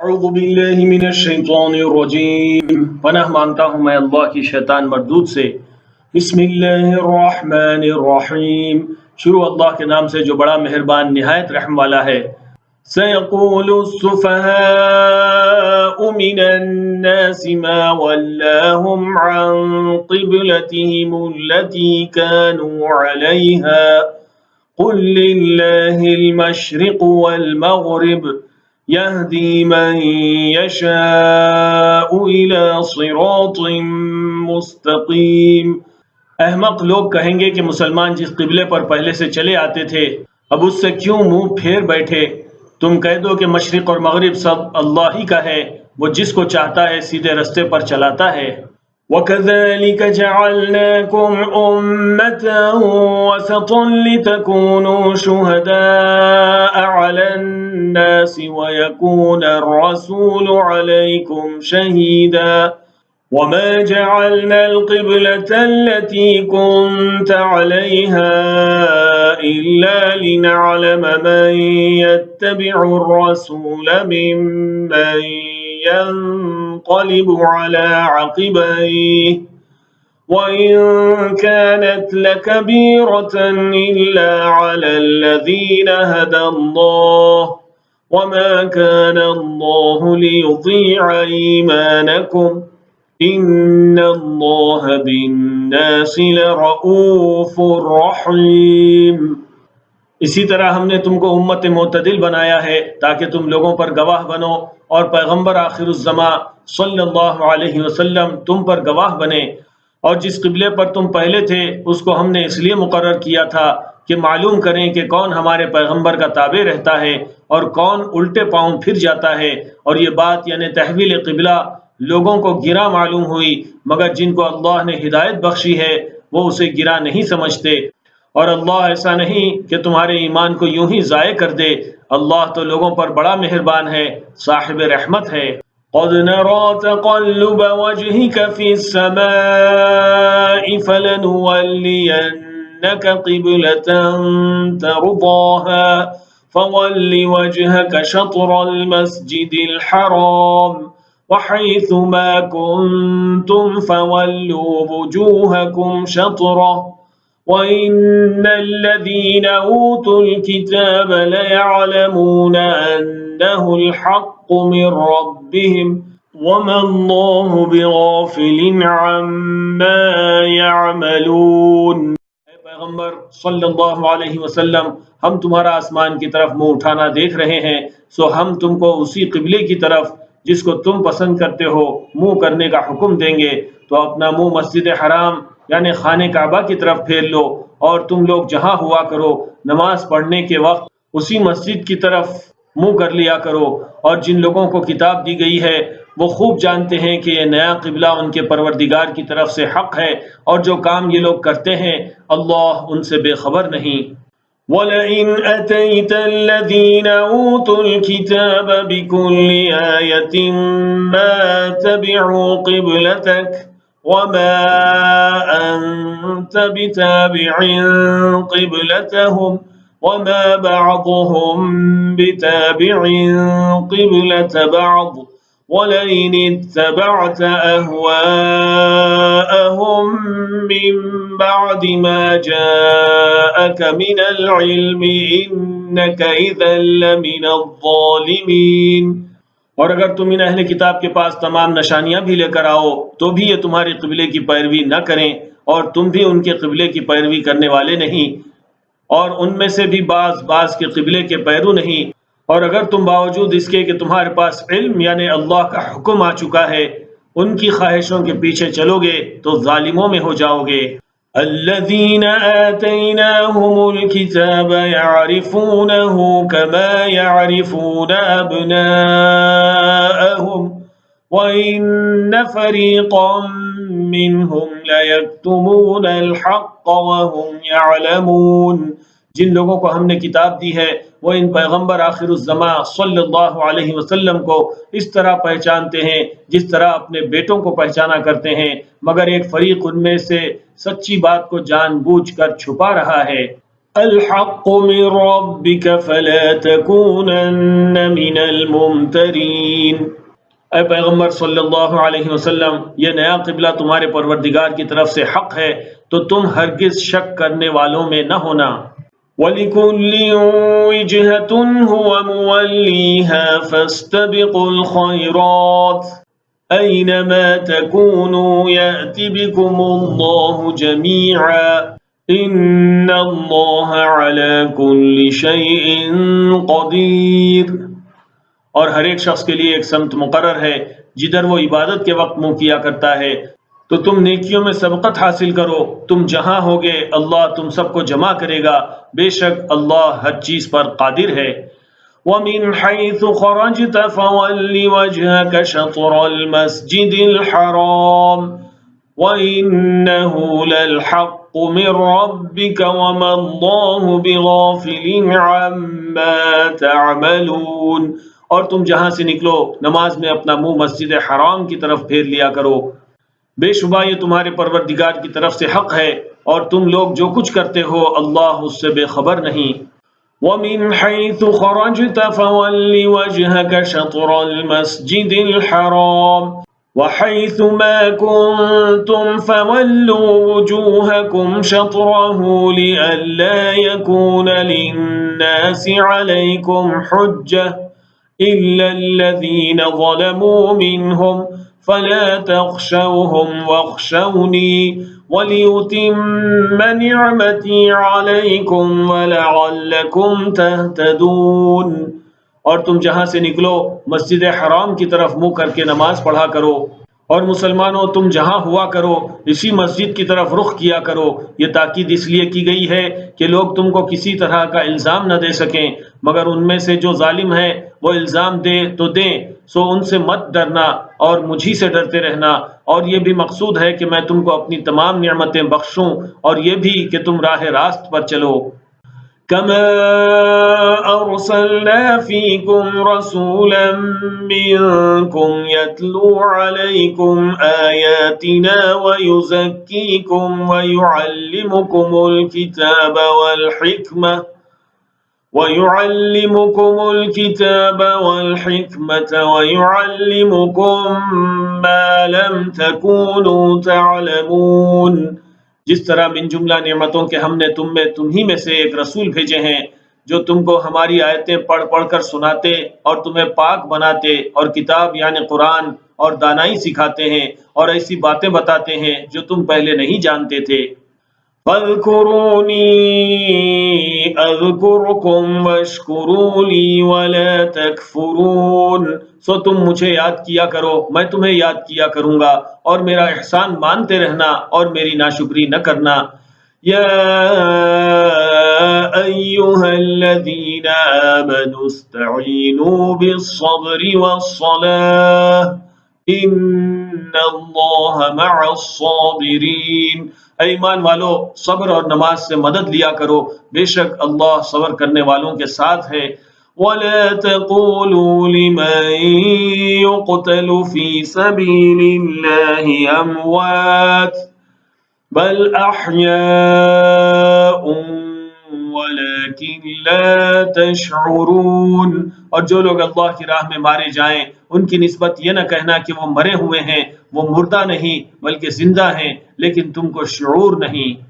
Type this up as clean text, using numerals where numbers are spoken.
اعوذ باللہ من الشیطان الرجیم، پناہ مانگتا ہوں میں اللہ کی شیطان مردود سے۔ بسم اللہ الرحمن الرحیم، شروع اللہ کے نام سے جو بڑا مہربان نہایت رحم والا ہے۔ سيقول السفهاء من الناس ما ولاهم عن قبلتهم التي كانوا عليها قل لله المشرق والمغرب يهدي من يشاء إلى صراط مستقيم۔ احمق لوگ کہیں گے کہ مسلمان جس قبلے پر پہلے سے چلے آتے تھے اب اس سے کیوں منہ پھیر بیٹھے؟ تم کہہ دو کہ مشرق اور مغرب سب اللہ ہی کا ہے، وہ جس کو چاہتا ہے سیدھے رستے پر چلاتا ہے۔ وَكَذَلِكَ جَعَلْنَاكُمْ أُمَّةً وَسَطًا لِتَكُونُوا شُهَدَاءَ عَلَى النَّاسِ وَيَكُونَ الرَّسُولُ عَلَيْكُمْ شَهِيدًا وَمَا جَعَلْنَا الْقِبْلَةَ الَّتِي كُنْتَ عَلَيْهَا إِلَّا لِنَعْلَمَ مَنْ يَتَّبِعُ الرَّسُولَ مِمَّنْ ينقلب على عقبيه وإن كانت لكبيرة إلا على الذين هدى الله وما كان الله ليضيع إيمانكم إن الله بالناس لرؤوف رحيم۔ اسی طرح ہم نے تم کو امت معتدل بنایا ہے تاکہ تم لوگوں پر گواہ بنو اور پیغمبر آخر الزماں صلی اللہ علیہ وسلم تم پر گواہ بنے۔ اور جس قبلے پر تم پہلے تھے اس کو ہم نے اس لیے مقرر کیا تھا کہ معلوم کریں کہ کون ہمارے پیغمبر کا تابع رہتا ہے اور کون الٹے پاؤں پھر جاتا ہے۔ اور یہ بات یعنی تحویل قبلہ لوگوں کو گرا معلوم ہوئی، مگر جن کو اللہ نے ہدایت بخشی ہے وہ اسے گرا نہیں سمجھتے۔ اور اللہ ایسا نہیں کہ تمہارے ایمان کو یوں ہی ضائع کر دے، اللہ تو لوگوں پر بڑا مہربان ہے، صاحب رحمت ہے۔ قد نرى تقلب وجهك في السماء فلنولينك قبلة ترضاها فول وجهك شطر المسجد الحرام وحيث ما كنتم فولوا وجوهكم شطره وَإِنَّ الَّذِينَ أُوتُوا الْكِتَابَ لَيَعْلَمُونَ أَنَّهُ الْحَقُّ مِنْ رَبِّهِمْ وَمَا اللَّهُ بِغَافِلٍ عَمَّا يَعْمَلُونَ۔ اے پیغمبر صلی اللہ علیہ وسلم، ہم تمہارا آسمان کی طرف منہ اٹھانا دیکھ رہے ہیں، سو ہم تم کو اسی قبلے کی طرف جس کو تم پسند کرتے ہو منہ کرنے کا حکم دیں گے۔ تو اپنا منہ مسجد حرام یعنی خانہ کعبہ کی طرف پھیر لو، اور تم لوگ جہاں ہوا کرو نماز پڑھنے کے وقت اسی مسجد کی طرف منہ کر لیا کرو۔ اور جن لوگوں کو کتاب دی گئی ہے وہ خوب جانتے ہیں کہ یہ نیا قبلہ ان کے پروردگار کی طرف سے حق ہے، اور جو کام یہ لوگ کرتے ہیں اللہ ان سے بے خبر نہیں۔ وَلَئِنْ أَتَيْتَ الَّذِينَ أُوتُوا الْكِتَابَ بِكُلِّ آيَةٍ مَا تَبِعُوا قِبْلَتَكَ وَمَا أَنْتَ بِتَابِعٍ قِبْلَتَهُمْ وَمَا بَعْضُهُمْ بِتَابِعٍ قِبْلَةَ بَعْضٍ وَلَئِنِ اتَّبَعْتَ أَهْوَاءَهُمْ مِنْ بَعْدِ مَا جَاءَكَ مِنَ الْعِلْمِ إِنَّكَ إِذًا لَمِنَ الظَّالِمِينَ۔ اور اگر تم ان اہل کتاب کے پاس تمام نشانیاں بھی لے کر آؤ تو بھی یہ تمہاری قبلے کی پیروی نہ کریں، اور تم بھی ان کے قبلے کی پیروی کرنے والے نہیں، اور ان میں سے بھی بعض کے قبلے کے پیرو نہیں۔ اور اگر تم باوجود اس کے کہ تمہارے پاس علم یعنی اللہ کا حکم آ چکا ہے ان کی خواہشوں کے پیچھے چلو گے تو ظالموں میں ہو جاؤ گے۔ الذين آتيناهم الكتاب يعرفونه كما يعرفون أبناءهم وإن فريقا منهم ليكتمون الحق وهم يعلمون۔ جن لوگوں کو ہم نے کتاب دی ہے وہ ان پیغمبر آخر الزماں صلی اللہ علیہ وسلم کو اس طرح پہچانتے ہیں جس طرح اپنے بیٹوں کو پہچانا کرتے ہیں، مگر ایک فریق ان میں سے سچی بات کو جان بوجھ کر چھپا رہا ہے۔ الحق من ربك فلا تكونن من الممترین۔ اے پیغمبر صلی اللہ علیہ وسلم، یہ نیا قبلہ تمہارے پروردگار کی طرف سے حق ہے، تو تم ہرگز شک کرنے والوں میں نہ ہونا۔ وَلِكُلٍّ وِجْهَةٌ هُوَ مُوَلِّيهَا فَاسْتَبِقُوا الْخَيْرَاتِ أَيْنَمَا تَكُونُوا يَأْتِ بِكُمُ اللَّهُ جَمِيعًا إِنَّ اللَّهَ عَلَى كُلِّ شَيْءٍ قَدِيرٌ۔ اور ہر ایک شخص کے لیے ایک سمت مقرر ہے جدھر وہ عبادت کے وقت منہ کیا کرتا ہے، تو تم نیکیوں میں سبقت حاصل کرو۔ تم جہاں ہوگے اللہ تم سب کو جمع کرے گا، بے شک اللہ ہر چیز پر قادر ہے۔ وَمِنْ حَيْثُ خَرَجْتَ فَوَلِّ وَجْهَكَ شَطْرَ الْمَسْجِدِ الْحَرَامِ وَإِنَّهُ لَلْحَقُّ مِنْ رَبِّكَ وَمَا اللَّهُ بِغَافِلٍ عَمَّا تَعْمَلُونَ۔ اور تم جہاں سے نکلو نماز میں اپنا منہ مسجد حرام کی طرف پھیر لیا کرو، بے شبہ یہ تمہارے پروردگار کی طرف سے حق ہے، اور تم لوگ جو کچھ کرتے ہو اللہ اس سے بے خبر نہیں۔ وَمِنْ حَيْثُ خَرَجْتَ فَوَلِّ وَجْهَكَ شَطْرَ الْمَسْجِدِ الْحَرَامِ وَحَيْثُ مَا كُنْتُمْ فَوَلُّوا وُجُوهَكُمْ شَطْرَهُ لِئَلَّا يَكُونَ لِلنَّاسِ عَلَيْكُمْ حُجَّةٌ إِلَّا الَّذِينَ ظَلَمُوا مِنْهُمْ فَلَا تَخْشَوْهُمْ وَاخْشَوْنِي وَلِيُتِمَّ نِعْمَتِي عَلَيْكُمْ وَلَعَلَّكُمْ تَهْتَدُونَ۔ اور تم جہاں سے نکلو مسجد حرام کی طرف منہ کر کے نماز پڑھا کرو، اور مسلمانوں تم جہاں ہوا کرو اسی مسجد کی طرف رخ کیا کرو۔ یہ تاکید اس لیے کی گئی ہے کہ لوگ تم کو کسی طرح کا الزام نہ دے سکیں، مگر ان میں سے جو ظالم ہیں وہ الزام دے تو دیں، سو ان سے مت ڈرنا اور مجھی سے ڈرتے رہنا، اور یہ بھی مقصود ہے کہ میں تم کو اپنی تمام نعمتیں بخشوں، اور یہ بھی کہ تم راہ راست پر چلو۔ كما أرسلنا فيكم رسولا منكم يتلو عليكم آياتنا ويزكيكم ويعلمكم الكتاب والحكمة ويعلمكم ما لم تكونوا تعلمون۔ جس طرح من جملہ نعمتوں کے ہم نے تمہیں میں سے ایک رسول بھیجے ہیں جو تم کو ہماری آیتیں پڑھ پڑھ کر سناتے اور تمہیں پاک بناتے، اور کتاب یعنی قرآن اور دانائی سکھاتے ہیں، اور ایسی باتیں بتاتے ہیں جو تم پہلے نہیں جانتے تھے۔ فَاذْكُرُونِي أَذْكُرْكُمْ وَاشْكُرُوا لِي وَلَا تَكْفُرُونَ۔ سو تم مجھے یاد کیا کرو، میں تمہیں یاد کیا کروں گا، اور میرا احسان مانتے رہنا اور میری ناشکری نہ کرنا۔ یا ایھا الذین آمنوا استعینوا بالصبر والصلاة ان اللہ مع الصابرین۔ اے ایمان والو، صبر اور نماز سے مدد لیا کرو، بے شک اللہ صبر کرنے والوں کے ساتھ ہے۔ وَلَا تَقُولُوا لِمَن يُقْتَلُ فِي سَبِيلِ اللَّهِ أَمْوَاتٌ بَلْ أَحْيَاءٌ وَلَكِن لَّا تَشْعُرُونَ۔ اور جو لوگ اللہ کی راہ میں مارے جائیں ان کی نسبت یہ نہ کہنا کہ وہ مرے ہوئے ہیں، وہ مردہ نہیں بلکہ زندہ ہیں، لیکن تم کو شعور نہیں۔